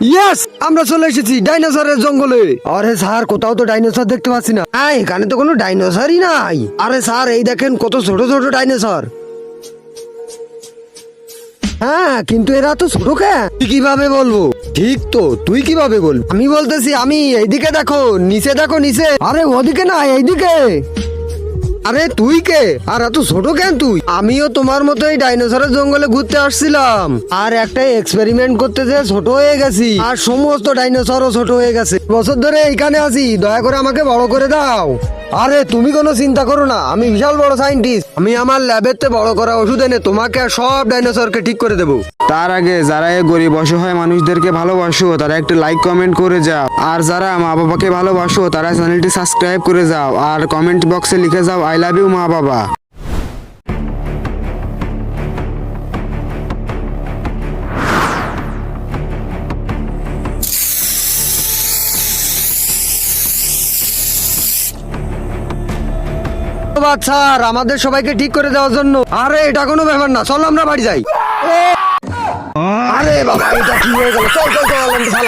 Yes, আমরা চলে এসেছি ডাইনোসরের জঙ্গলে। আরে স্যার, কোথাও তো ডাইনোসর দেখতে পাচ্ছি না। এখানে তো কোনো ডাইনোসরই নাই। আরে স্যার, এই দেখেন কত ছোট ছোট ডাইনোসর। হ্যাঁ, কিন্তু এরা তো ছোট কেন? তুই কিভাবে বলবো? ঠিক তো, তুই কিভাবে বল? আমি বলতেছি, আমি এইদিকে দেখো, নিচে দেখো, নিচে। আরে ওদিকে না, এইদিকে। আরে তুই কে? আর এত ছোট কেন তুই? আমিও তোমার মতো এই ডাইনোসরের জঙ্গলে ঘুরতে আসছিলাম, আর একটা এক্সপেরিমেন্ট করতে যে ছোট হয়ে গেছি, আর সমস্ত ডাইনোসরও ছোট হয়ে গেছে। বছর ধরে এইখানে আছি, দয়া করে আমাকে বড় করে দাও। আরে তুমি কোনো চিন্তা করো না, আমি বিশাল বড় সাইন্টিস্ট। আমি আমার ল্যাবেতে বড় করা ওষুধ এনে তোমাকে আর সব ডাইনোসরকে ঠিক করে দেবো। তার আগে যারা এই গরিব অসহায় মানুষদেরকে ভালোবাসো তারা একটু লাইক কমেন্ট করে যাও, আর যারা মা বাবাকে ভালোবাসো তারা চ্যানেলটি সাবস্ক্রাইব করে যাও, আর কমেন্ট বক্সে লিখে যাও আই লাভ ইউ মা বাবা। ধন্যবাদ স্যার, আমাদের সবাইকে ঠিক করে দেওয়ার জন্য। আরে এটা কোনো ব্যাপার না, চলো আমরা বাড়ি যাই। আরে বাবা, এটা কি হয়ে গেল? চল চল চল, শালা।